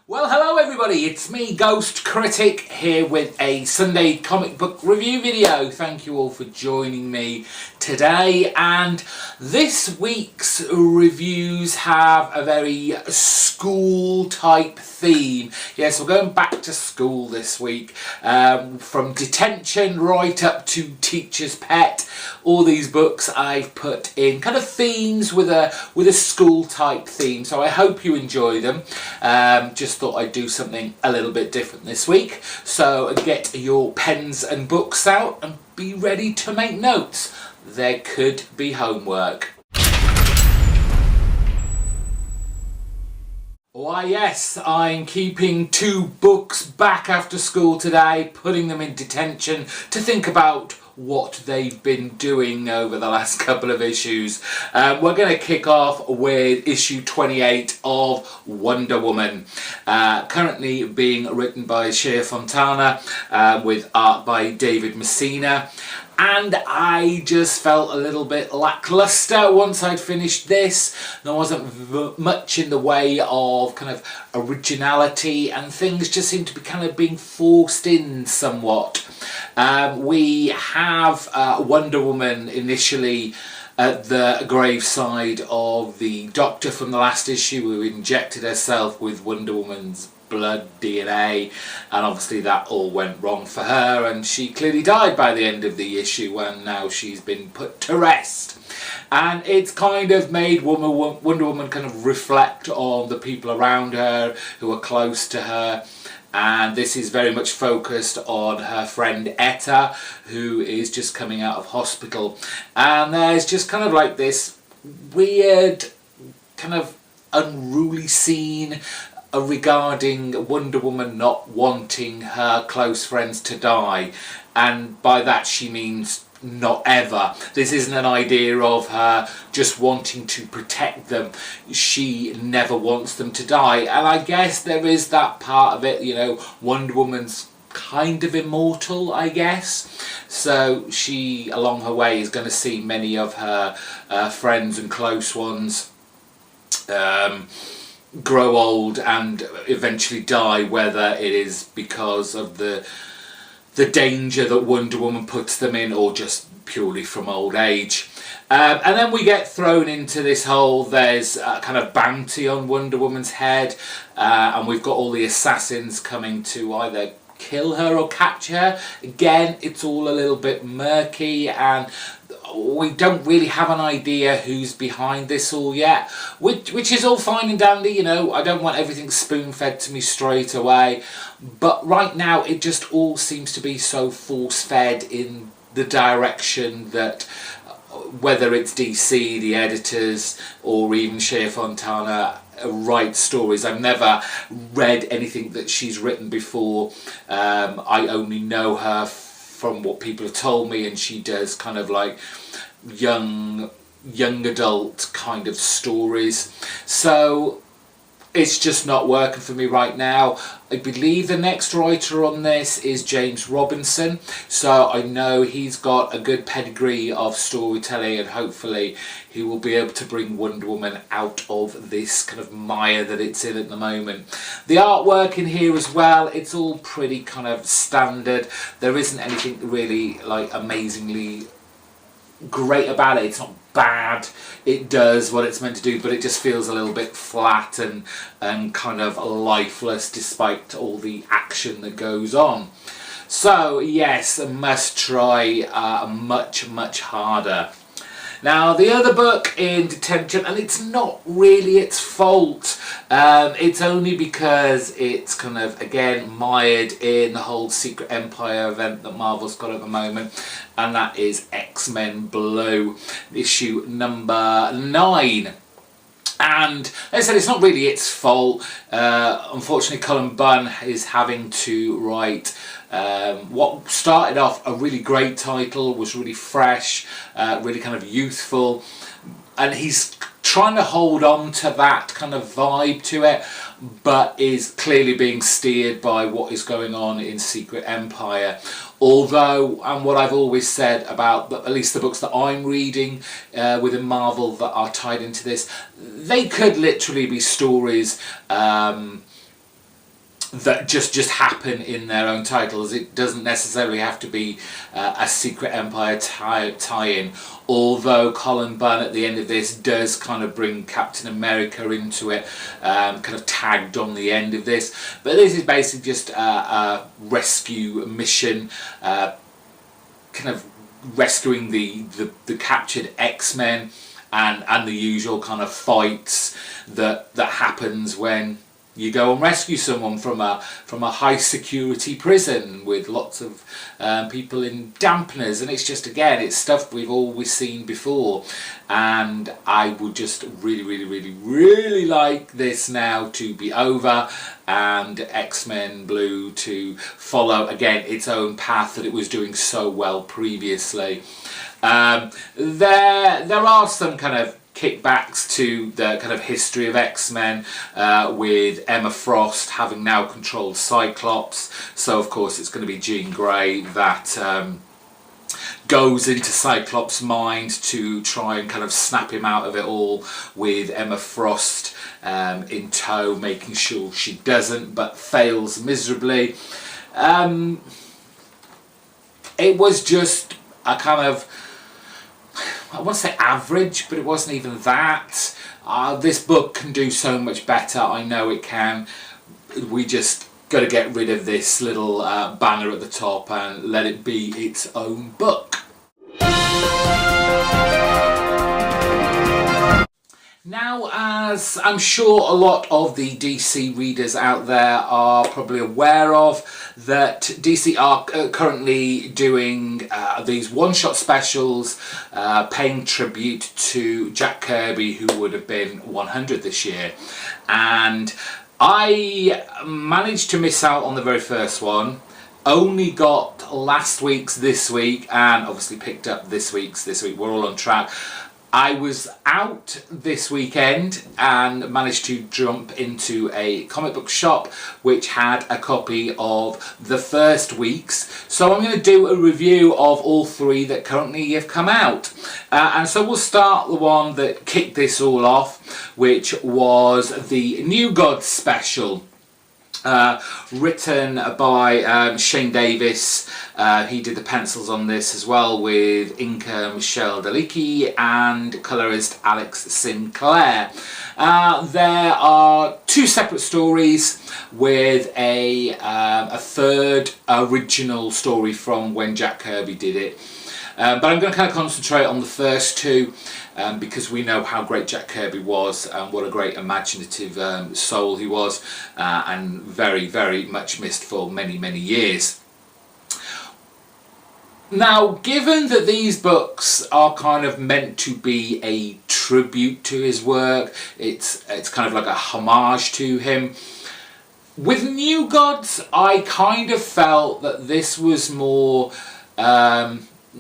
Well, hello everybody, it's me, GhostCritic, here with a Sunday comic book review video. Thank you all for joining me today, and this week's reviews have a very school type theme. Yes, we're going back to school this week, from detention right up to teacher's pet. All these books I've put in kind of themes with a school type theme, so I hope you enjoy them. Just thought I'd do something a little bit different this week, so get your pens and books out and be ready to make notes. There could be homework. Why yes, I'm keeping 2 books back after school today, putting them in detention to think about what they've been doing over the last couple of issues. We're going to kick off with issue 28 of Wonder Woman, currently being written by Shea Fontana, with art by David Messina. And I just felt a little bit lackluster once I'd finished this. There wasn't much in the way of kind of originality, and things just seemed to be kind of being forced in somewhat. We have Wonder Woman initially at the graveside of the Doctor from the last issue, who injected herself with Wonder Woman's blood DNA, and obviously that all went wrong for her, and she clearly died by the end of the issue, and now she's been put to rest. And it's kind of made Wonder Woman kind of reflect on the people around her who are close to her, and this is very much focused on her friend Etta, who is just coming out of hospital. And there's just kind of like this weird kind of unruly scene regarding Wonder Woman not wanting her close friends to die, and by that she means not ever. This isn't an idea of her just wanting to protect them. She never wants them to die, and I guess there is that part of it, you know, Wonder Woman's kind of immortal, I guess, so she along her way is going to see many of her friends and close ones grow old and eventually die, whether it is because of the danger that Wonder Woman puts them in, or just purely from old age. And then we get thrown into this whole, there's a kind of bounty on Wonder Woman's head, and we've got all the assassins coming to either kill her or catch her. Again, it's all a little bit murky, and we don't really have an idea who's behind this all yet, which is all fine and dandy, you know. I don't want everything spoon-fed to me straight away, but right now it just all seems to be so force-fed in the direction that, whether it's DC, the editors, or even Shea Fontana, write stories. I've never read anything that she's written before. I only know her from what people have told me, and she does kind of like young adult kind of stories, so it's just not working for me right now. I believe the next writer on this is James Robinson, so I know he's got a good pedigree of storytelling, and hopefully he will be able to bring Wonder Woman out of this kind of mire that it's in at the moment. The artwork in here as well, it's all pretty kind of standard. There isn't anything really like amazingly great about it. It's not bad, it does what it's meant to do, but it just feels a little bit flat and kind of lifeless despite all the action that goes on. So yes, a must try, much harder. Now the other book in detention, and it's not really its fault, it's only because it's kind of again mired in the whole Secret Empire event that Marvel's got at the moment, and that is X-Men Blue, issue number 9. And as I said, it's not really its fault. Unfortunately, Cullen Bunn is having to write what started off a really great title, was really fresh, really kind of youthful, and he's trying to hold on to that kind of vibe to it, but is clearly being steered by what is going on in Secret Empire. Although, and what I've always said about at least the books that I'm reading within Marvel that are tied into this, they could literally be stories that just happen in their own titles. It doesn't necessarily have to be a Secret Empire tie-in, although Colin Bunn at the end of this does kind of bring Captain America into it, kind of tagged on the end of this. But this is basically just a rescue mission, kind of rescuing the captured X-Men, and the usual kind of fights that happens when you go and rescue someone from a high security prison with lots of people in dampeners, and it's just, again, it's stuff we've always seen before, and I would just really like this now to be over and X-Men Blue to follow again its own path that it was doing so well previously. There are some kind of kickbacks to the kind of history of X-Men, with Emma Frost having now controlled Cyclops, so of course it's going to be Jean Grey that goes into Cyclops' mind to try and kind of snap him out of it all, with Emma Frost in tow, making sure she doesn't, but fails miserably. It was just a kind of, I want to say average, but it wasn't even that. This book can do so much better, I know it can. We just got to get rid of this little banner at the top and let it be its own book. Now, as I'm sure a lot of the DC readers out there are probably aware of, that DC are currently doing these one-shot specials paying tribute to Jack Kirby, who would have been 100 this year. And I managed to miss out on the very first one. Only got last week's this week, and obviously picked up this week's this week. We're all on track. I was out this weekend and managed to jump into a comic book shop which had a copy of the first week's. So I'm going to do a review of all three that currently have come out. And so we'll start the one that kicked this all off, which was the New Gods special. Written by Shane Davis. He did the pencils on this as well, with inker Michelle Dalicki and colorist Alex Sinclair. There are two separate stories with a third original story from when Jack Kirby did it. But I'm going to kind of concentrate on the first two, because we know how great Jack Kirby was and what a great imaginative soul he was, and very much missed for many years. Now, given that these books are kind of meant to be a tribute to his work, it's kind of like a homage to him. With New Gods, I kind of felt that this was more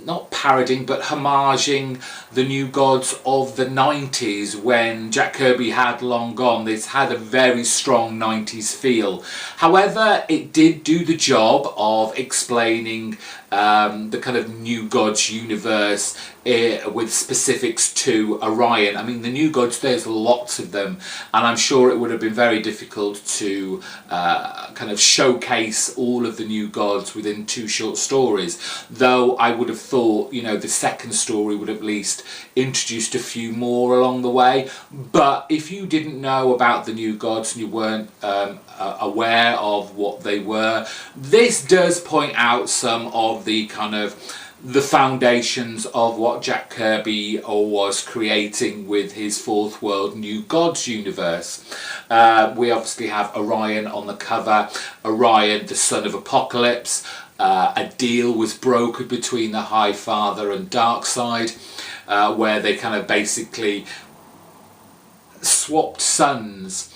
not parodying, but homaging the New Gods of the 90s when Jack Kirby had long gone. This had a very strong 90s feel. However, it did do the job of explaining the kind of New Gods universe with specifics to Orion. I mean, the New Gods, there's lots of them, and I'm sure it would have been very difficult to kind of showcase all of the New Gods within two short stories, though I would have thought, you know, the second story would have at least introduced a few more along the way. But if you didn't know about the New Gods and you weren't aware of what they were, this does point out some of the kind of the foundations of what Jack Kirby was creating with his Fourth World New Gods universe. We obviously have Orion on the cover. Orion, the son of Apocalypse. A deal was brokered between the High Father and Darkseid, where they kind of basically swapped sons.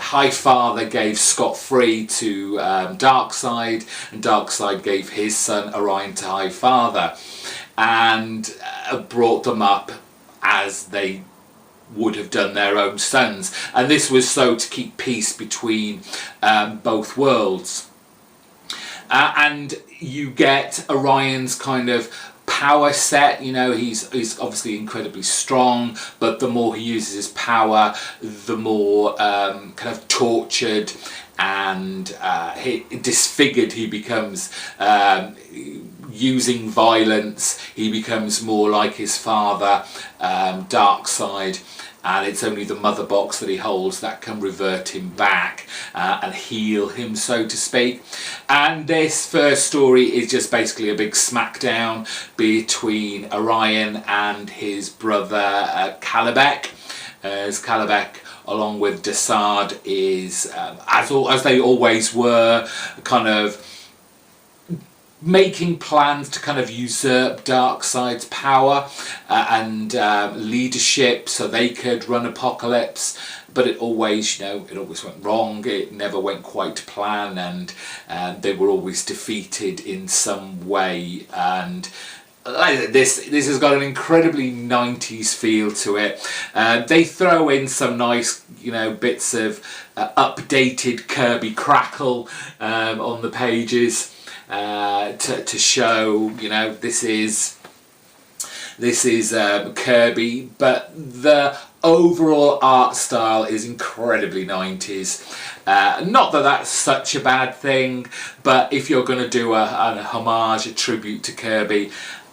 High Father gave scot-free to Darkseid, and Darkseid gave his son Orion to High Father, and brought them up as they would have done their own sons. And this was so to keep peace between both worlds. and you get Orion's kind of power set. You know, he's obviously incredibly strong, but the more he uses his power, the more kind of tortured and disfigured he becomes. Using violence, he becomes more like his father, Darkseid, and it's only the mother box that he holds that can revert him back and heal him, so to speak. And this first story is just basically a big smackdown between Orion and his brother Calabec, as Calabec, along with Desaad, is as they always were, kind of making plans to kind of usurp Darkseid's power and leadership so they could run Apocalypse, but it always, it always went wrong. It never went quite to plan, and they were always defeated in some way. And this has got an incredibly 90s feel to it. They throw in some nice, bits of updated Kirby crackle on the pages. To show, this is Kirby, but the overall art style is incredibly 90s. Not that that's such a bad thing, but if you're going to do a homage, a tribute to Kirby,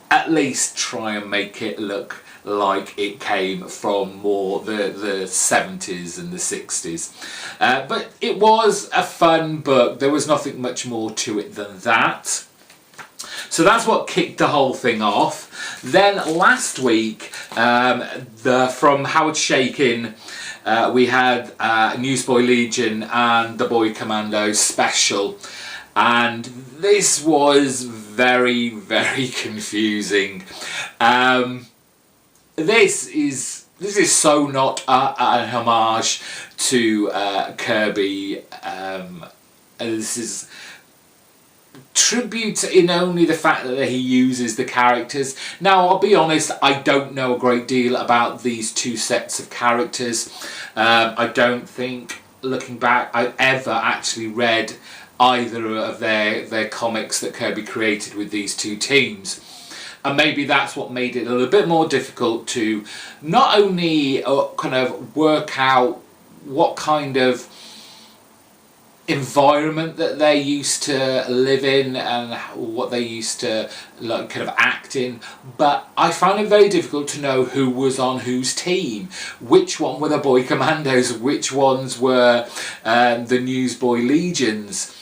at least try and make it look like it came from more the 70s and the 60s. But it was a fun book. There was nothing much more to it than that. So that's what kicked the whole thing off. Then last week, from Howard Shakin, we had Newsboy Legion and the Boy Commando special. And this was very, very confusing. This is so not an homage to Kirby. This is tribute in only the fact that he uses the characters. Now, I'll be honest, I don't know a great deal about these two sets of characters. I don't think, looking back, I've ever actually read either of their comics that Kirby created with these two teams. And maybe that's what made it a little bit more difficult to not only kind of work out what kind of environment that they used to live in and what they used to kind of act in, but I found it very difficult to know who was on whose team, which one were the Boy Commandos, which ones were the Newsboy Legions.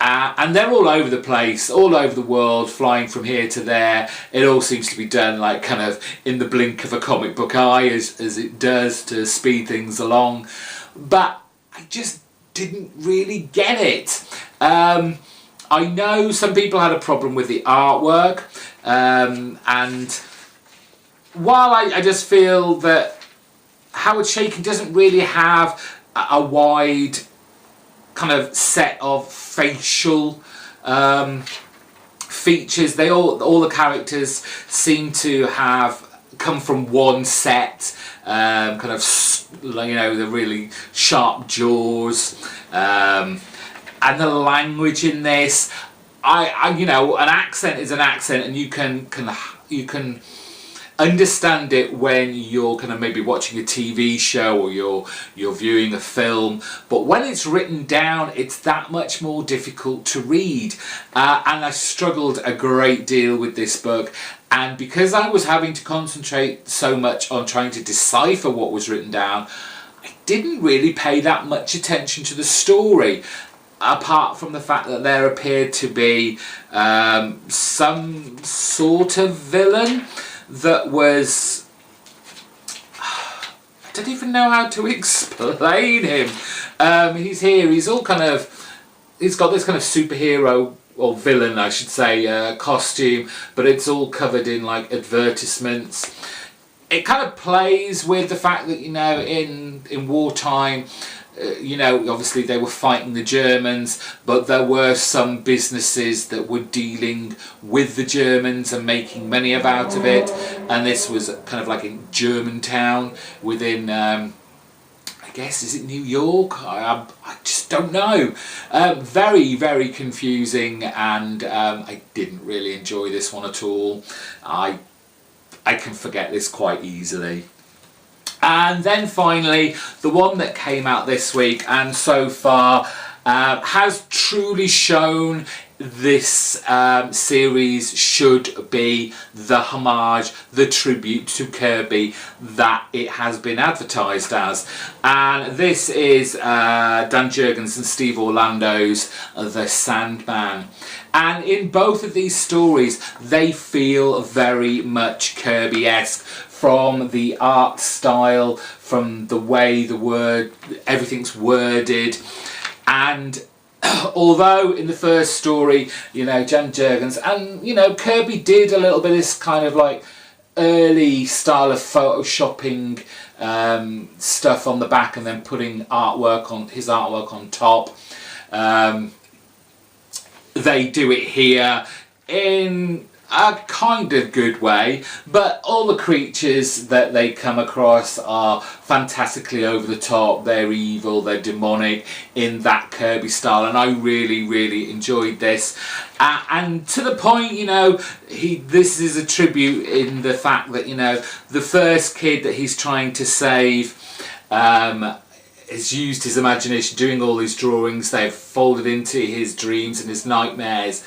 And they're all over the place, all over the world, flying from here to there. It all seems to be done like kind of in the blink of a comic book eye, as it does to speed things along. But I just didn't really get it. I know some people had a problem with the artwork, and while I just feel that Howard Shakin doesn't really have a wide kind of set of facial features. All the characters seem to have come from one set, kind of the really sharp jaws, and the language in this. An accent is an accent, and you can understand it when you're kind of maybe watching a TV show or you're viewing a film, but when it's written down, it's that much more difficult to read. And I struggled a great deal with this book, and because I was having to concentrate so much on trying to decipher what was written down, I didn't really pay that much attention to the story, apart from the fact that there appeared to be some sort of villain that was, I don't even know how to explain him. He's here, he's all kind of, he's got this kind of superhero, or villain I should say, costume, but it's all covered in like advertisements. It kind of plays with the fact that, in wartime, obviously they were fighting the Germans, but there were some businesses that were dealing with the Germans and making money out of it, and this was kind of like in Germantown within guess, is it New York? I just don't know. Very, very confusing, and I didn't really enjoy this one at all. I can forget this quite easily. And then finally, the one that came out this week and so far has truly shown this series should be the homage, the tribute to Kirby that it has been advertised as. And this is Dan Jurgens and Steve Orlando's The Sandman. And in both of these stories, they feel very much Kirby-esque, from the art style, from the way everything's worded. And although in the first story, you know, Dan Jurgens and, you know, Kirby did a little bit of this kind of like early style of photoshopping stuff on the back and then putting his artwork on top. They do it here in a kind of good way, but all the creatures that they come across are fantastically over the top. They're evil, they're demonic in that Kirby style, and I really, really enjoyed this. And to the point, you know, this is a tribute in the fact that, you know, the first kid that he's trying to save has used his imagination doing all these drawings. They've folded into his dreams and his nightmares,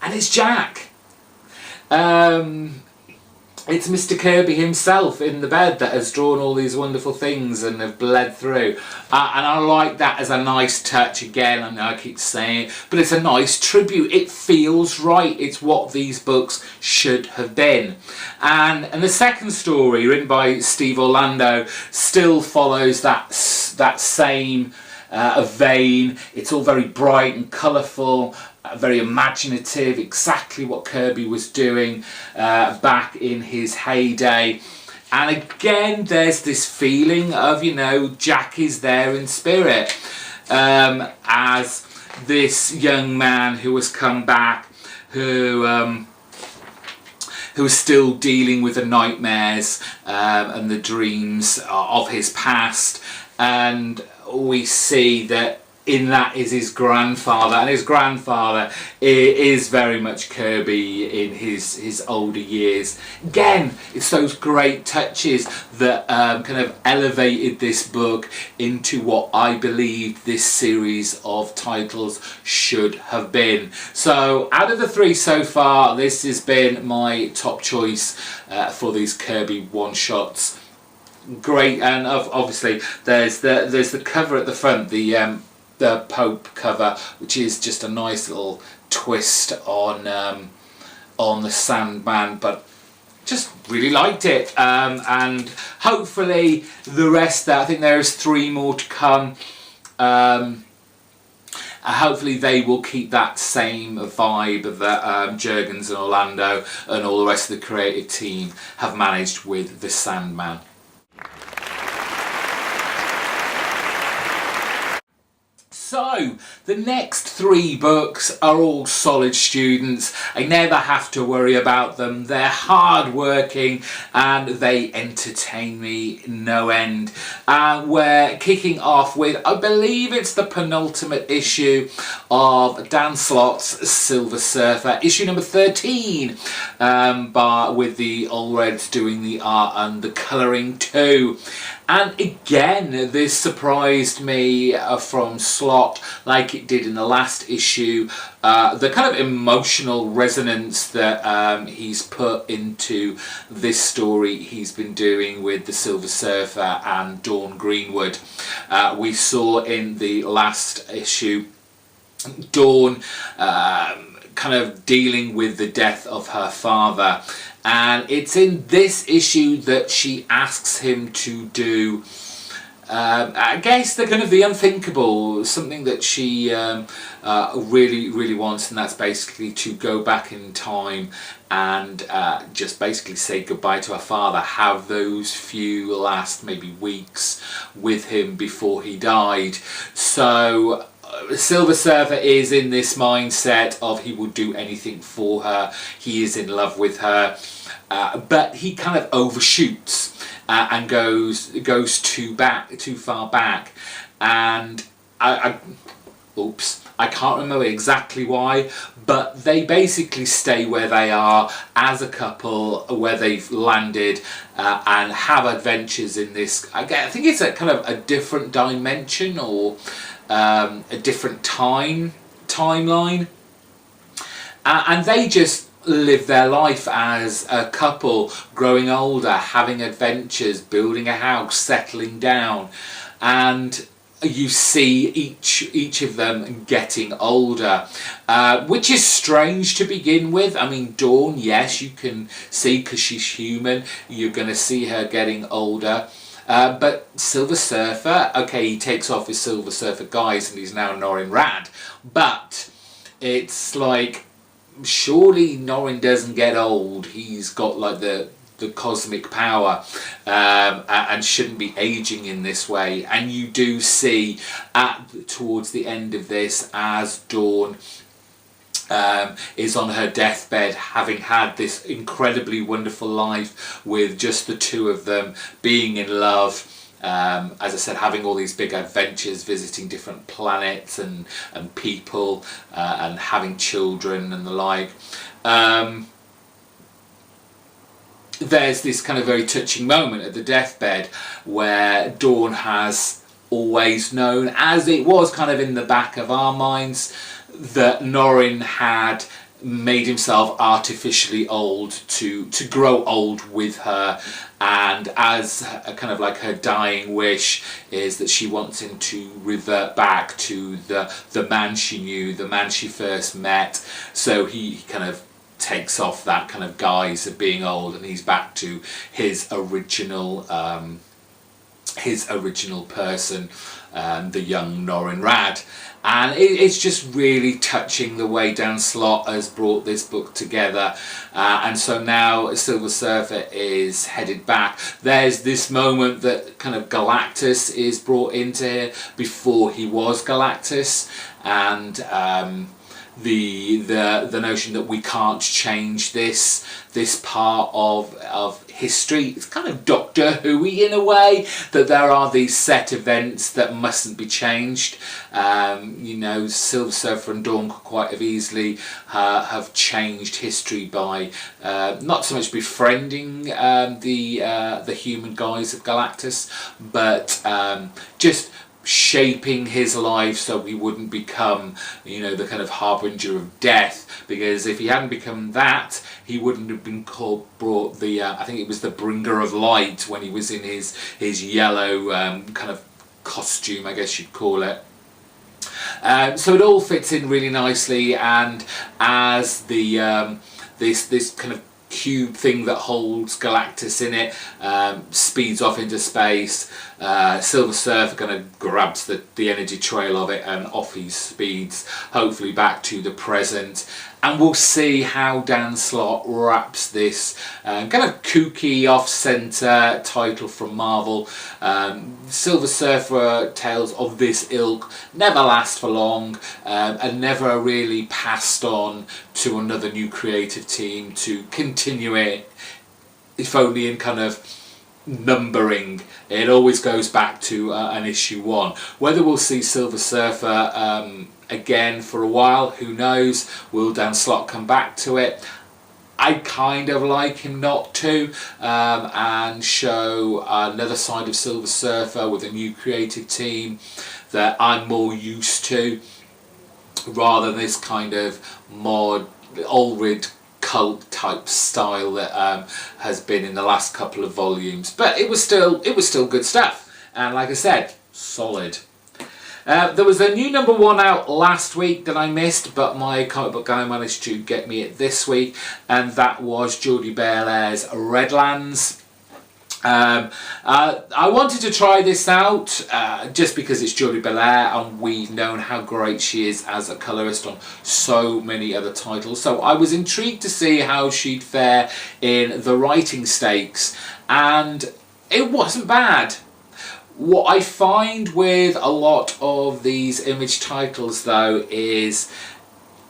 and it's Jack. It's Mr. Kirby himself in the bed that has drawn all these wonderful things and have bled through. And I like that as a nice touch. Again, I know I keep saying it, but it's a nice tribute. It feels right. It's what these books should have been. And the second story, written by Steve Orlando, still follows that same vein. It's all very bright and colourful, very imaginative, exactly what Kirby was doing back in his heyday. And again, there's this feeling of, you know, Jack is there in spirit as this young man who has come back, who is still dealing with the nightmares and the dreams of his past. And we see that in that is his grandfather, and his grandfather is very much Kirby in his older years. Again, it's those great touches that kind of elevated this book into what I believe this series of titles should have been. So out of the three so far, this has been my top choice for these Kirby one-shots. Great, and obviously there's the cover at the front, the Pope cover, which is just a nice little twist on the Sandman, but just really liked it. And hopefully the rest, I think there's 3 more to come. Hopefully they will keep that same vibe that Jurgens and Orlando and all the rest of the creative team have managed with the Sandman. So, the next 3 books are all solid students. I never have to worry about them. They're hard working and they entertain me no end. We're kicking off with, I believe it's the penultimate issue of Dan Slott's Silver Surfer, issue number 13, with the Allreds doing the art and the colouring too. And again, this surprised me from Slott, like it did in the last issue. The kind of emotional resonance that he's put into this story he's been doing with the Silver Surfer and Dawn Greenwood. We saw in the last issue Dawn kind of dealing with the death of her father. And it's in this issue that she asks him to do, I guess, the kind of the unthinkable, something that she really, really wants, and that's basically to go back in time and just basically say goodbye to her father, have those few last maybe weeks with him before he died. So Silver Surfer is in this mindset of he will do anything for her. He is in love with her, but he kind of overshoots. and goes too far back, and I can't remember exactly why, but they basically stay where they are as a couple, where they've landed, and have adventures in this. I think it's a kind of a different dimension, or a different timeline, and they just live their life as a couple, growing older, having adventures, building a house, settling down, and you see each of them getting older, which is strange to begin with. I mean, Dawn, yes, you can see, because she's human, you're going to see her getting older. But Silver Surfer, okay, he takes off his Silver Surfer guise and he's now Norrin Radd. But it's like, surely Norrin doesn't get old. He's got like the cosmic power, and shouldn't be aging in this way. And you do see towards the end of this, as Dawn is on her deathbed, having had this incredibly wonderful life with just the two of them, being in love, as I said, having all these big adventures, visiting different planets and people, and having children and the like. There's this kind of very touching moment at the deathbed where Dawn has always known, as it was kind of in the back of our minds, that Norrin had made himself artificially old to grow old with her, and as a kind of like her dying wish is that she wants him to revert back to the man she knew, the man she first met. So he kind of takes off that kind of guise of being old, and he's back to his original person, the young Norrin Radd. And it's just really touching the way Dan Slott has brought this book together. And so now Silver Surfer is headed back. There's this moment that kind of Galactus is brought into here before he was Galactus, and the notion that we can't change this part of history. It's kind of Doctor Who-y in a way, that there are these set events that mustn't be changed. You know, Silver Surfer and Dawn could quite have easily have changed history by not so much befriending the human guise of Galactus, but just shaping his life so he wouldn't become, you know, the kind of harbinger of death. Because if he hadn't become that, he wouldn't have been brought the I think it was the bringer of light, when he was in his yellow kind of costume, I guess you'd call it. So it all fits in really nicely, and as the this kind of cube thing that holds Galactus in it speeds off into space, Silver Surfer kind of grabs the energy trail of it, and off he speeds, hopefully back to the present. And we'll see how Dan Slott wraps this kind of kooky, off-centre title from Marvel. Silver Surfer tales of this ilk never last for long, and never really passed on to another new creative team to continue it, if only in kind of numbering. It always goes back to an issue 1. Whether we'll see Silver Surfer again for a while, who knows? Will Dan Slott come back to it? I kind of like him not to, and show another side of Silver Surfer with a new creative team that I'm more used to, rather than this kind of more Ulrid cult type style that has been in the last couple of volumes. But it was still good stuff, and like I said, solid. There was a new #1 out last week that I missed, but my comic book guy managed to get me it this week, and that was Jordie Bellaire's Redlands. I wanted to try this out just because it's Jordie Bellaire, and we've known how great she is as a colourist on so many other titles. So I was intrigued to see how she'd fare in the writing stakes, and it wasn't bad. What I find with a lot of these Image titles though is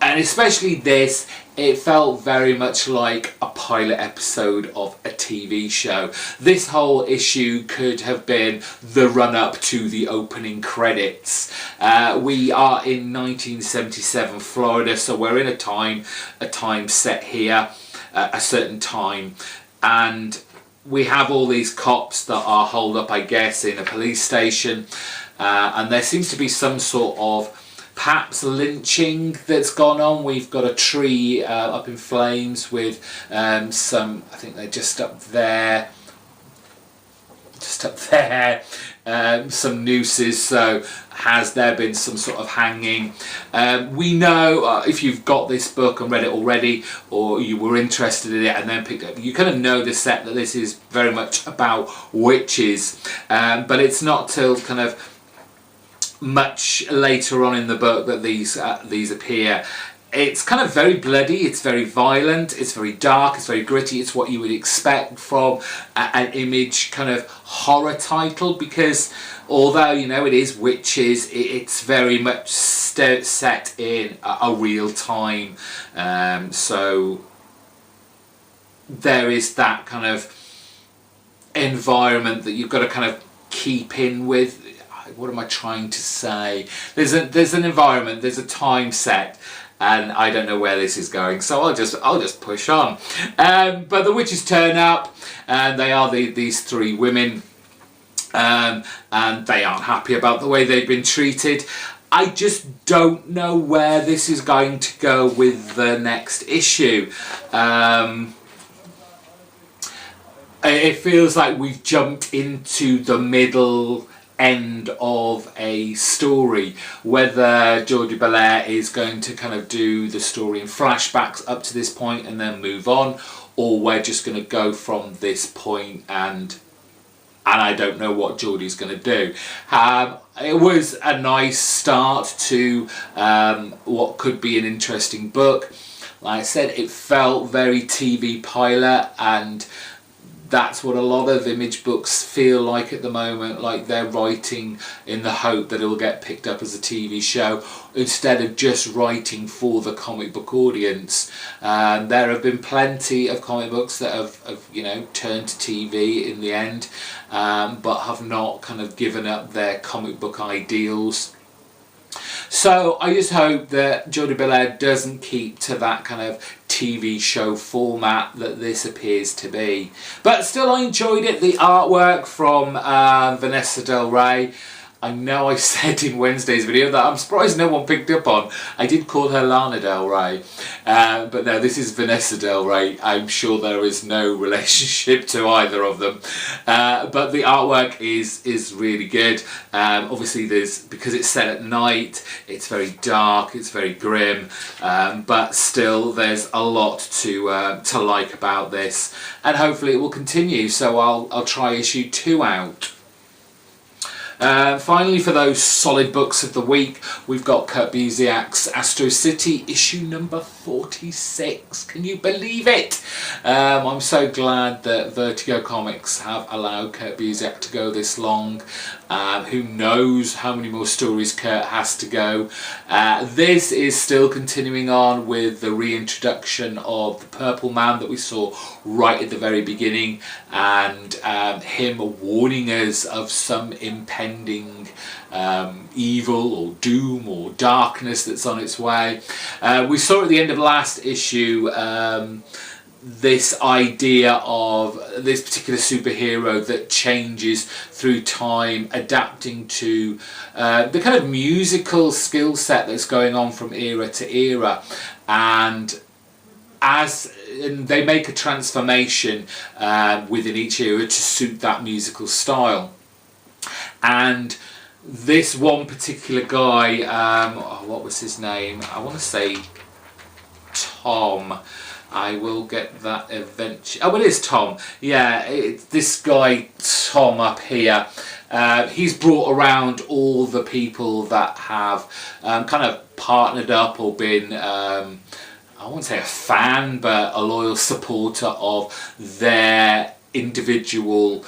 And especially this, it felt very much like a pilot episode of a TV show. This whole issue could have been the run-up to the opening credits. We are in 1977 Florida, so we're in a time set here, a certain time, and we have all these cops that are holed up, I guess, in a police station, and there seems to be some sort of perhaps lynching that's gone on. We've got a tree up in flames with some, I think they're just up there, some nooses. So has there been some sort of hanging? We know, if you've got this book and read it already, or you were interested in it and then picked it up, you kind of know the set that this is very much about witches, but it's not till kind of much later on in the book that these appear. It's kind of very bloody, it's very violent, it's very dark, it's very gritty. It's what you would expect from an Image kind of horror title, because although, you know, it is witches, it's very much set in a real time. So there is that kind of environment that you've got to kind of keep in with. What am I trying to say? There's an environment, there's a time set, and I don't know where this is going, so I'll just push on. But the witches turn up, and they are these three women, and they aren't happy about the way they've been treated. I just don't know where this is going to go with the next issue. It feels like we've jumped into the middle end of a story, whether Jordie Bellaire is going to kind of do the story in flashbacks up to this point and then move on, or we're just going to go from this point, and I don't know what Jordie's going to do. It was a nice start to what could be an interesting book. Like I said, it felt very TV pilot, and that's what a lot of Image books feel like at the moment, like they're writing in the hope that it'll get picked up as a TV show instead of just writing for the comic book audience. There have been plenty of comic books that have you know, turned to TV in the end, but have not kind of given up their comic book ideals. So I just hope that Jordie Bellaire doesn't keep to that kind of TV show format that this appears to be. But still, I enjoyed it. The artwork from Vanessa Del Rey. I know I said in Wednesday's video that I'm surprised no one picked up on. I did call her Lana Del Rey, but no, this is Vanessa Del Rey. I'm sure there is no relationship to either of them, but the artwork is really good. Obviously, because it's set at night, it's very dark, it's very grim, but still there's a lot to like about this, and hopefully it will continue. So I'll try issue 2 out. Finally, for those solid books of the week, we've got Kurt Busiek's Astro City, issue number 46. Can you believe it? I'm so glad that Vertigo Comics have allowed Kurt Busiek to go this long. Who knows how many more stories Kurt has to go. This is still continuing on with the reintroduction of the Purple Man that we saw right at the very beginning, and him warning us of some impending evil or doom or darkness that's on its way. We saw at the end of last issue this idea of this particular superhero that changes through time, adapting to the kind of musical skill set that's going on from era to era, and they make a transformation within each era to suit that musical style. And this one particular guy, what was his name? I want to say Tom. I will get that eventually. Oh, it is Tom. Yeah, this guy Tom up here. He's brought around all the people that have kind of partnered up or been, I won't say a fan, but a loyal supporter of their individual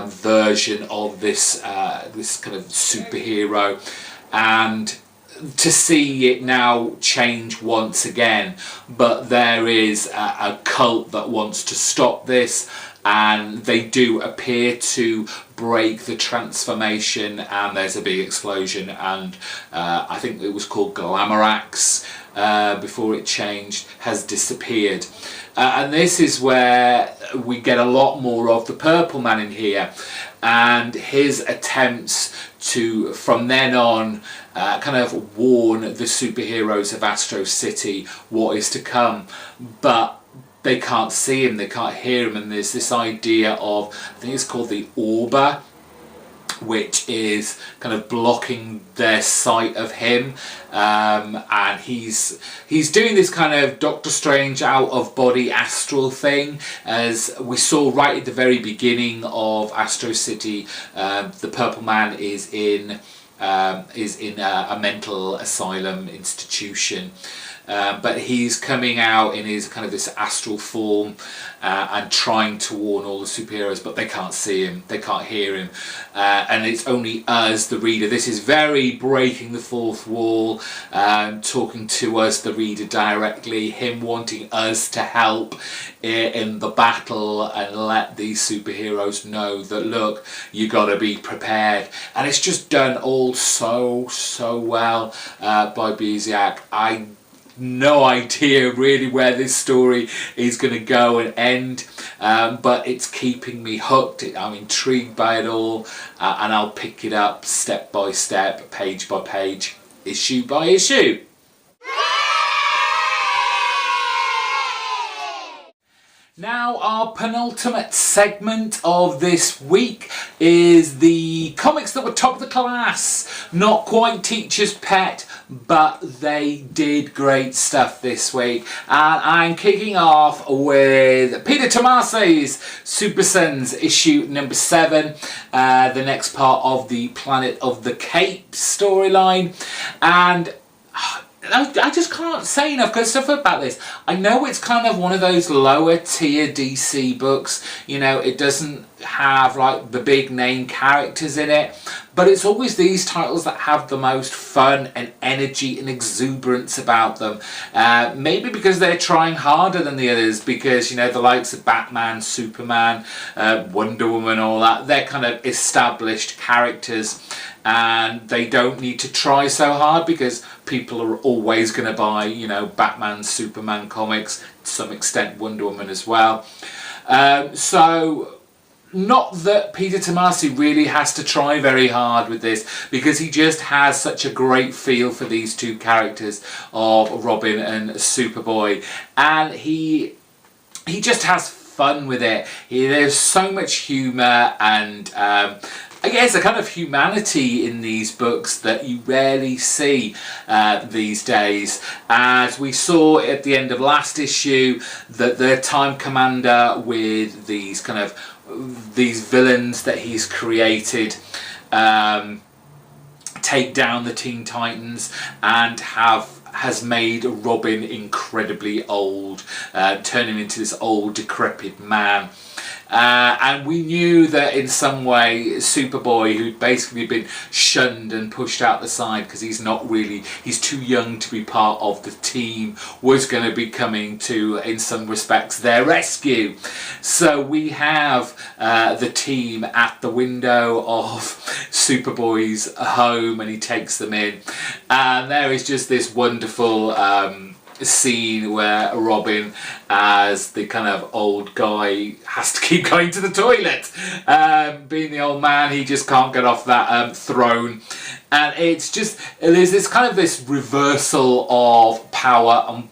version of this kind of superhero. And to see it now change once again, but there is a cult that wants to stop this, and they do appear to break the transformation, and there's a big explosion, and I think it was called Glamorax before it changed, has disappeared. And this is where we get a lot more of the Purple Man in here, and his attempts to, from then on, kind of warn the superheroes of Astro City what is to come, but they can't see him, they can't hear him, and there's this idea of, I think it's called the Orber, which is kind of blocking their sight of him, and he's doing this kind of Doctor Strange out of body astral thing, as we saw right at the very beginning of Astro City. The Purple Man is in a mental asylum institution. But he's coming out in his kind of this astral form and trying to warn all the superheroes, but they can't see him, they can't hear him, and it's only us, the reader. This is very breaking the fourth wall, talking to us, the reader, directly, him wanting us to help in the battle and let these superheroes know that, look, you got to be prepared. And it's just done all so well by Busiek. I no idea really where this story is going to go and end, but it's keeping me hooked. I'm intrigued by it all, and I'll pick it up step by step, page by page, issue by issue. Now, our penultimate segment of this week is the comics that were top of the class. Not quite Teacher's Pet, but they did great stuff this week. And I'm kicking off with Peter Tomasi's Super Sons issue number 7, the next part of the Planet of the Capes storyline. And I just can't say enough good stuff about this. I know it's kind of one of those lower tier DC books, you know, it doesn't have like the big name characters in it, but it's always these titles that have the most fun and energy and exuberance about them. Maybe because they're trying harder than the others, because, you know, the likes of Batman, Superman, Wonder Woman, all that, they're kind of established characters, and they don't need to try so hard because people are always going to buy, you know, Batman, Superman comics, to some extent Wonder Woman as well. So not that Peter Tomasi really has to try very hard with this, because he just has such a great feel for these two characters of Robin and Superboy, and he just has fun with it. There's so much humour and I guess a kind of humanity in these books that you rarely see these days. As we saw at the end of last issue, that the Time Commander, with these kind of these villains that he's created, take down the Teen Titans and has made Robin incredibly old, turn him into this old decrepit man. And we knew that in some way Superboy, who'd basically been shunned and pushed out the side because he's too young to be part of the team, was going to be coming to, in some respects, their rescue. So we have the team at the window of Superboy's home, and he takes them in, and there is just this wonderful scene where Robin, as the kind of old guy, has to keep going to the toilet. Being the old man, he just can't get off that throne, and it's just, there's this kind of this reversal of power and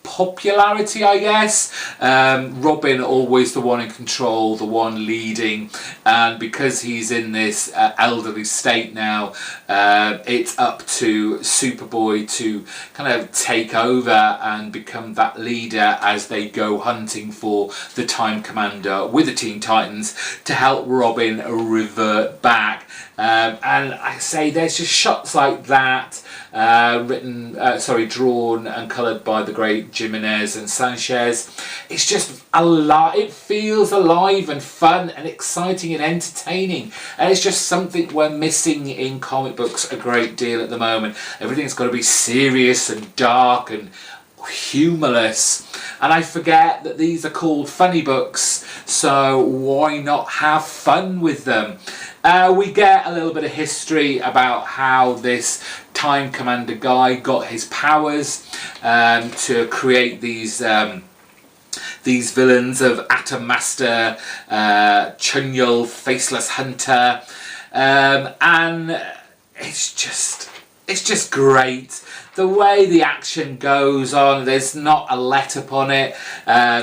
popularity, I guess. Robin always the one in control, the one leading, and because he's in this elderly state now, it's up to Superboy to kind of take over and become that leader as they go hunting for the Time Commander with the Teen Titans to help Robin revert back. And I say there's just shots like that, drawn and coloured by the great Jimenez and Sanchez. It's just alive. It feels alive and fun and exciting and entertaining, and it's just something we're missing in comic books a great deal at the moment. Everything's got to be serious and dark and humorless, and I forget that these are called funny books, so why not have fun with them? We get a little bit of history about how this Time Commander guy got his powers to create these villains of Atom Master, Chunyul, Faceless Hunter, and it's just great. The way the action goes on, there's not a let-up on it.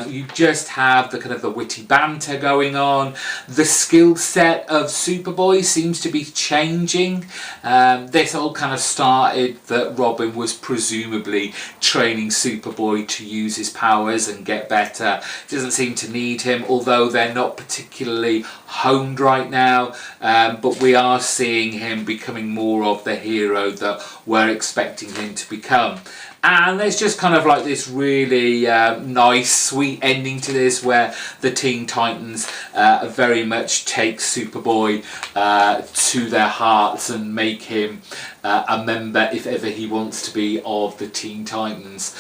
You just have the kind of the witty banter going on. The skill set of Superboy seems to be changing. This all kind of started that Robin was presumably training Superboy to use his powers and get better. Doesn't seem to need him, although they're not particularly honed right now. But we are seeing him becoming more of the hero that we're expecting him to become. And there's just kind of like this really nice, sweet ending to this, where the Teen Titans very much take Superboy to their hearts and make him a member, if ever he wants to be, of the Teen Titans.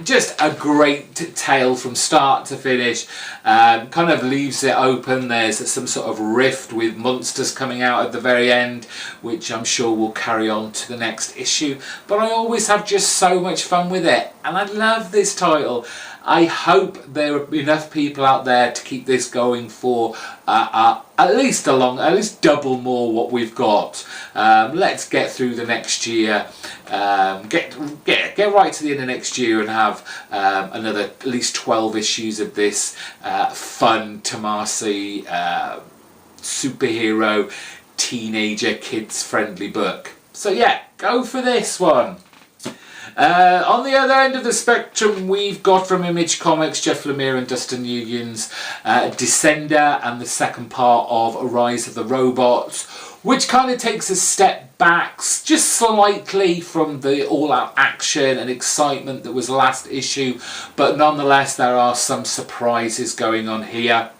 Just a great tale from start to finish. Kind of leaves it open. There's some sort of rift with monsters coming out at the very end, which I'm sure will carry on to the next issue. But I always have just so much fun with it, and I love this title. I hope there are enough people out there to keep this going for at least double more what we've got. Let's get through the next year, get right to the end of next year, and have another at least 12 issues of this fun Tomasi superhero teenager kids friendly book. So yeah, go for this one. On the other end of the spectrum, we've got from Image Comics, Jeff Lemire and Dustin Nguyen's Descender and the second part of Rise of the Robots, which kind of takes a step back just slightly from the all-out action and excitement that was last issue, but nonetheless there are some surprises going on here.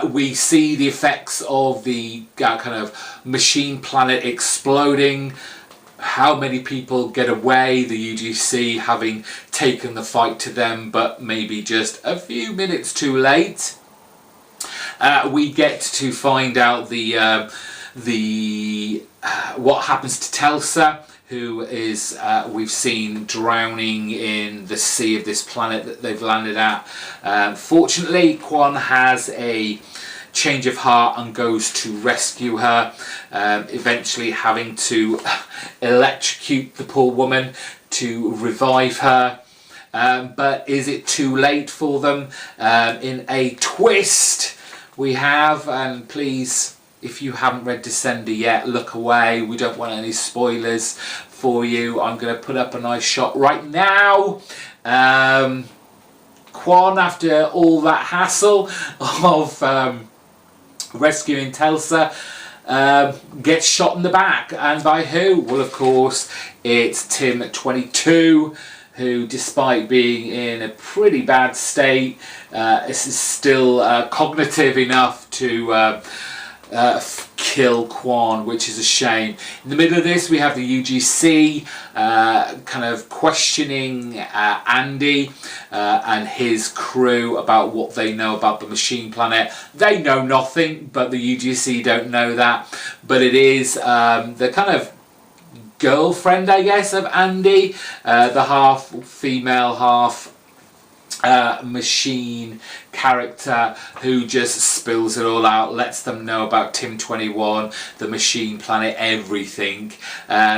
We see the effects of the kind of machine planet exploding. How many people get away, the UGC having taken the fight to them, but maybe just a few minutes too late. We get to find out what happens to Telsa, who is we've seen drowning in the sea of this planet that they've landed at. Fortunately, Quan has a change of heart and goes to rescue her, eventually having to electrocute the poor woman to revive her. But is it too late for them? In a twist we have, and please, if you haven't read Descender yet, look away. We don't want any spoilers for you. I'm going to put up a nice shot right now. Quan, after all that hassle of rescuing Telsa, gets shot in the back, and by who? Well, of course, it's Tim 22, who, despite being in a pretty bad state, is still cognitive enough to kill Quan, which is a shame. In the middle of this, we have the UGC kind of questioning Andy and his crew about what they know about the machine planet. They know nothing, but the UGC don't know that. But it is the kind of girlfriend, I guess, of Andy, the half female, half machine character, who just spills it all out, lets them know about Tim 21, the machine planet, everything.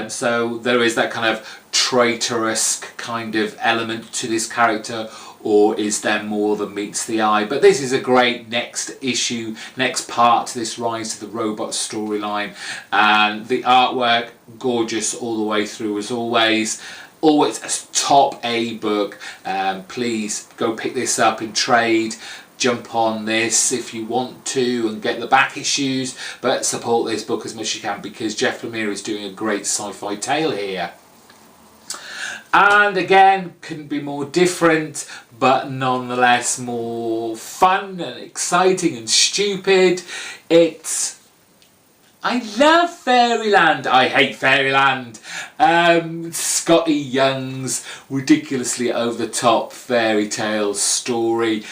So there is that kind of traitorous kind of element to this character, or is there more than meets the eye? But this is a great next issue, next part to this Rise of the Robot storyline, and the artwork gorgeous all the way through as always. Always a top A book. Please go pick this up in trade. Jump on this if you want to and get the back issues, but support this book as much as you can, because Jeff Lemire is doing a great sci-fi tale here. And again, couldn't be more different, but nonetheless more fun and exciting and stupid. I love Fairyland. I hate Fairyland. Scotty Young's ridiculously over-the-top fairy tale story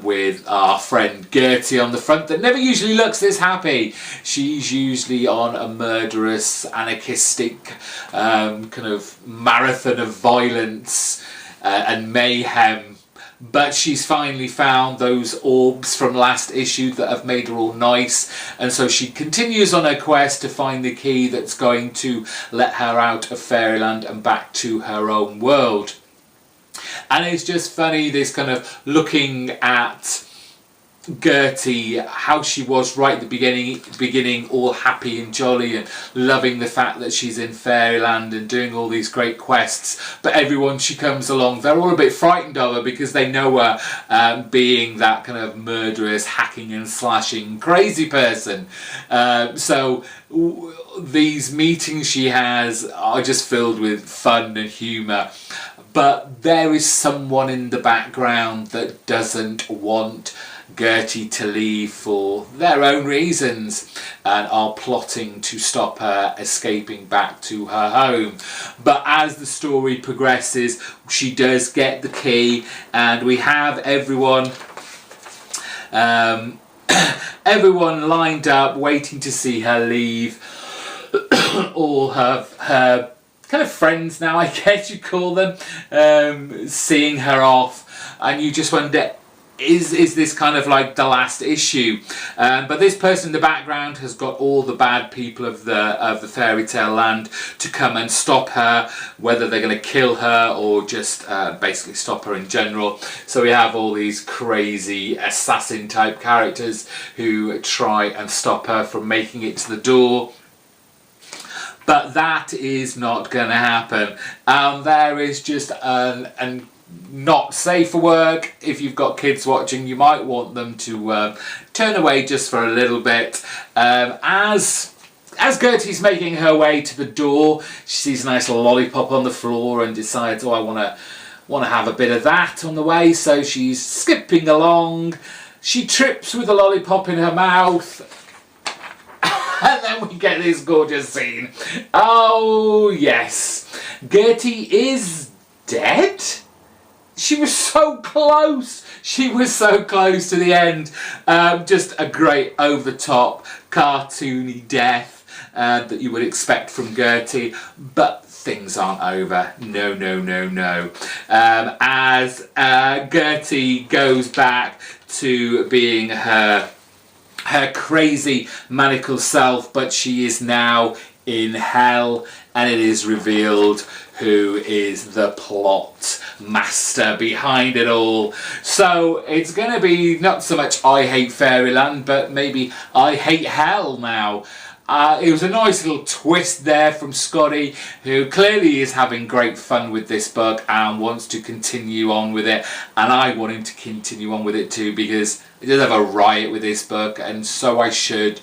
with our friend Gertie on the front that never usually looks this happy. She's usually on a murderous, anarchistic kind of marathon of violence and mayhem. But she's finally found those orbs from last issue that have made her all nice, and so she continues on her quest to find the key that's going to let her out of Fairyland and back to her own world. And it's just funny, this kind of looking at Gertie, how she was right at the beginning, all happy and jolly and loving the fact that she's in Fairyland and doing all these great quests, but everyone she comes along, they're all a bit frightened of her because they know her being that kind of murderous, hacking and slashing crazy person. So these meetings she has are just filled with fun and humour, but there is someone in the background that doesn't want Gertie to leave for their own reasons and are plotting to stop her escaping back to her home. But as the story progresses, she does get the key, and we have everyone everyone lined up waiting to see her leave. All her kind of friends now, I guess you call them, seeing her off, and you just wonder, is this kind of like the last issue? But this person in the background has got all the bad people of the fairy tale land to come and stop her, whether they're going to kill her or just basically stop her in general. So we have all these crazy assassin type characters who try and stop her from making it to the door. But that is not going to happen. There is just an not safe for work. If you've got kids watching, you might want them to turn away just for a little bit. As Gertie's making her way to the door, she sees a nice lollipop on the floor and decides, oh, I want to have a bit of that on the way. So she's skipping along. She trips with a lollipop in her mouth. And then we get this gorgeous scene. Oh, yes. Gertie is dead? She was so close. She was so close to the end. Just a great over-the-top cartoony death that you would expect from Gertie. But things aren't over. No, no, no, no. As Gertie goes back to being her crazy maniacal self, but she is now in hell, and it is revealed who is the plot master behind it all. So it's going to be not so much I hate Fairyland, but maybe I hate hell now. It was a nice little twist there from Scotty, who clearly is having great fun with this book and wants to continue on with it, and I want him to continue on with it too, because he does have a riot with this book, and so I should,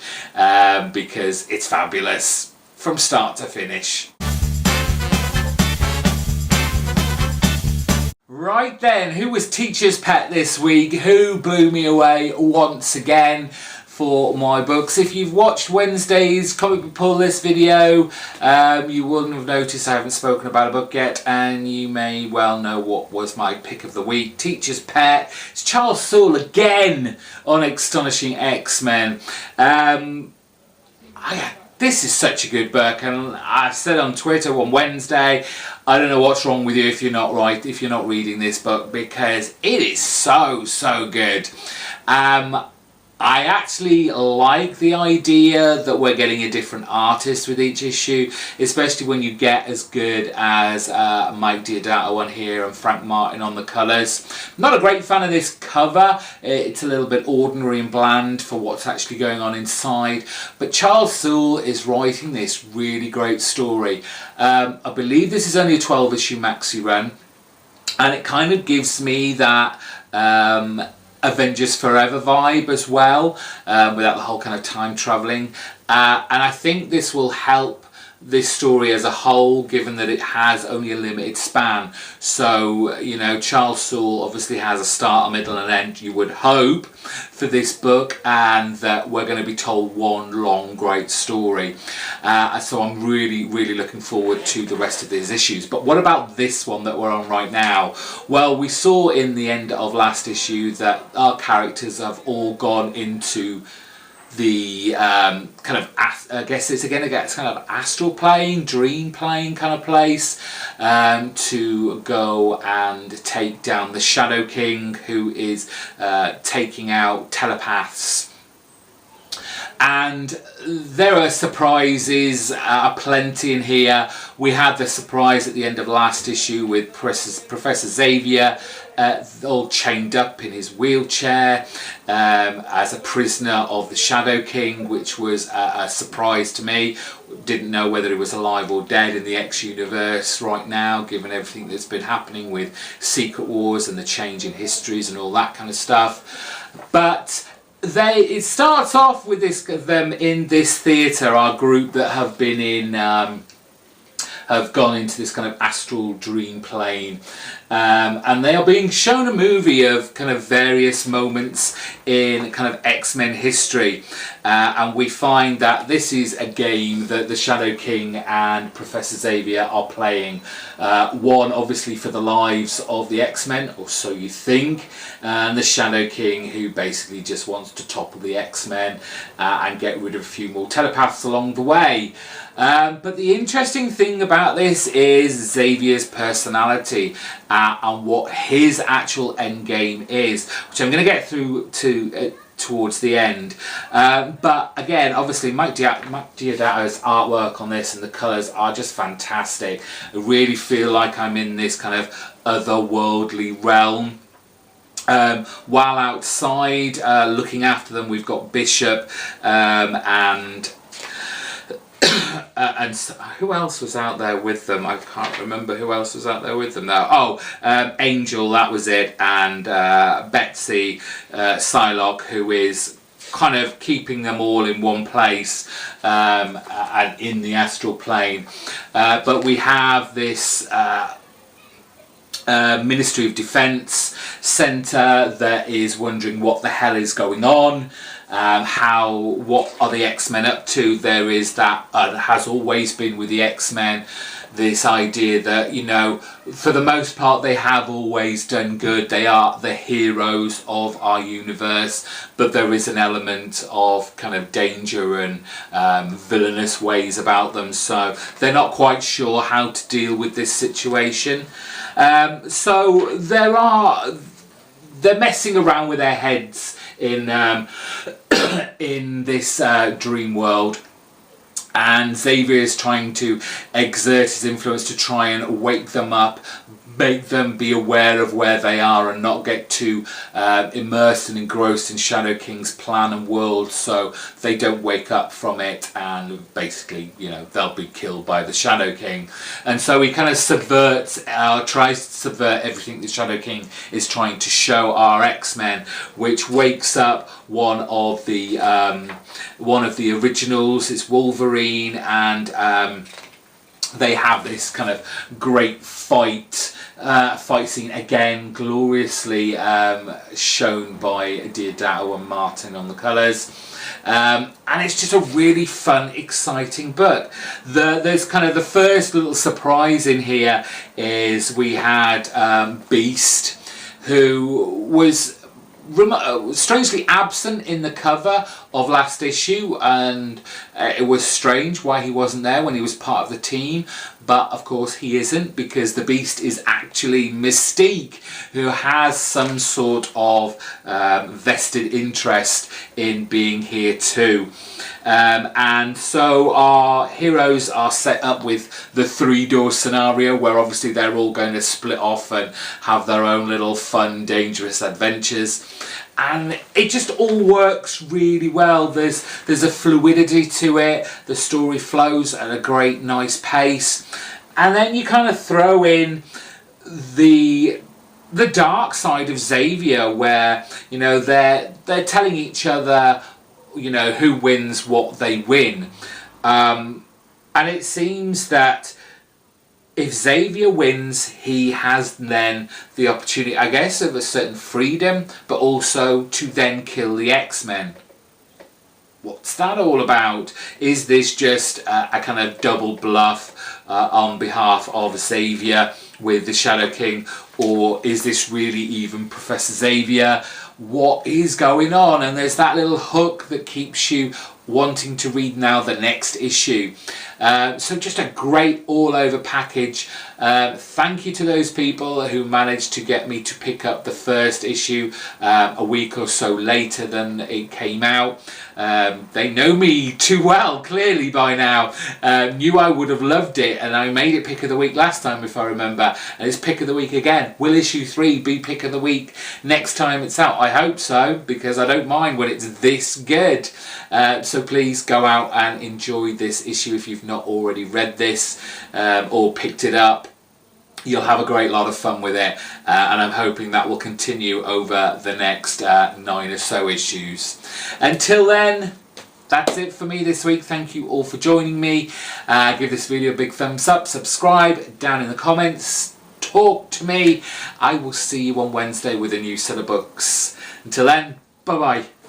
because it's fabulous from start to finish. Right then, who was Teacher's Pet this week? Who blew me away once again for my books? If you've watched Wednesday's Comic Book Pull List video, you wouldn't have noticed I haven't spoken about a book yet, and you may well know what was my pick of the week. Teacher's Pet. It's Charles Soule again on Astonishing X-Men. This is such a good book, and I said on Twitter on Wednesday, I don't know what's wrong with you if you're not reading this book, because it is so good. I actually like the idea that we're getting a different artist with each issue, especially when you get as good as Mike Diodato on here and Frank Martin on the colours. Not a great fan of this cover. It's a little bit ordinary and bland for what's actually going on inside. But Charles Soule is writing this really great story. I believe this is only a 12-issue maxi run, and it kind of gives me that Avengers Forever vibe as well, without the whole kind of time travelling. And I think this will help this story as a whole, given that it has only a limited span. So, you know, Charles Soule obviously has a start, a middle and end, you would hope, for this book, and that we're going to be told one long great story. So I'm really looking forward to the rest of these issues. But what about this one that we're on right now? Well, we saw in the end of last issue that our characters have all gone into the kind of, I guess it's again it's kind of astral plane, dream plane kind of place, to go and take down the Shadow King, who is taking out telepaths. And there are surprises aplenty in here. We had the surprise at the end of last issue with Professor Xavier all chained up in his wheelchair as a prisoner of the Shadow King, which was a surprise to me. Didn't know whether he was alive or dead in the X universe right now, given everything that's been happening with Secret Wars and the change in histories and all that kind of stuff. But it starts off with them in this theatre, our group that have been in have gone into this kind of astral dream plane, and they are being shown a movie of kind of various moments in kind of X-Men history, and we find that this is a game that the Shadow King and Professor Xavier are playing. One obviously for the lives of the X-Men, or so you think, and the Shadow King, who basically just wants to topple the X-Men and get rid of a few more telepaths along the way. But the interesting thing about this is Xavier's personality and what his actual end game is, which I'm going to get through to towards the end. But again, obviously Mike Deodato's artwork on this and the colours are just fantastic. I really feel like I'm in this kind of otherworldly realm. While outside looking after them, we've got Bishop and who else was out there with them? I can't remember who else was out there with them now. Oh, Angel, that was it, and Betsy, Psylocke, who is kind of keeping them all in one place and in the astral plane. But we have this Ministry of Defence Centre that is wondering what the hell is going on. What are the X-Men up to? There is that, has always been with the X-Men, this idea that, you know, for the most part they have always done good. They are the heroes of our universe, but there is an element of kind of danger and villainous ways about them, so they're not quite sure how to deal with this situation. So they're messing around with their heads in in this dream world, and Xavier is trying to exert his influence to try and wake them up, make them be aware of where they are and not get too immersed and engrossed in Shadow King's plan and world, so they don't wake up from it and basically, you know, they'll be killed by the Shadow King. And so he kind of tries to subvert everything the Shadow King is trying to show our X-Men, which wakes up one of the originals. It's Wolverine, and they have this kind of great fight scene, again gloriously shown by Deodato and Martin on the colours, and it's just a really fun, exciting book. There's kind of the first little surprise in here is we had Beast, who was strangely absent in the cover of last issue, and it was strange why he wasn't there when he was part of the team, but of course he isn't, because the Beast is actually Mystique, who has some sort of vested interest in being here too. And so our heroes are set up with the 3-door scenario, where obviously they're all going to split off and have their own little fun, dangerous adventures. And it just all works really well. There's a fluidity to it. The story flows at a great, nice pace. And then you kind of throw in the dark side of Xavier, where, you know, they're telling each other, you know, who wins what they win. And it seems that if Xavier wins, he has then the opportunity, I guess, of a certain freedom, but also to then kill the X-Men. What's that all about? Is this just a kind of double bluff on behalf of Xavier with the Shadow King, or is this really even Professor Xavier? What is going on? And there's that little hook that keeps you wanting to read now the next issue. So just a great all-over package. Thank you to those people who managed to get me to pick up the first issue a week or so later than it came out. They know me too well, clearly by now. Knew I would have loved it, and I made it pick of the week last time, if I remember, and it's pick of the week again. Will issue 3 be pick of the week next time it's out? I hope so, because I don't mind when it's this good. So please go out and enjoy this issue if you've not already read this or picked it up. You'll have a great lot of fun with it, and I'm hoping that will continue over the next 9 or so issues. Until then, that's it for me this week. Thank you all for joining me. Give this video a big thumbs up, subscribe down in the comments, talk to me. I will see you on Wednesday with a new set of books. Until then, bye bye.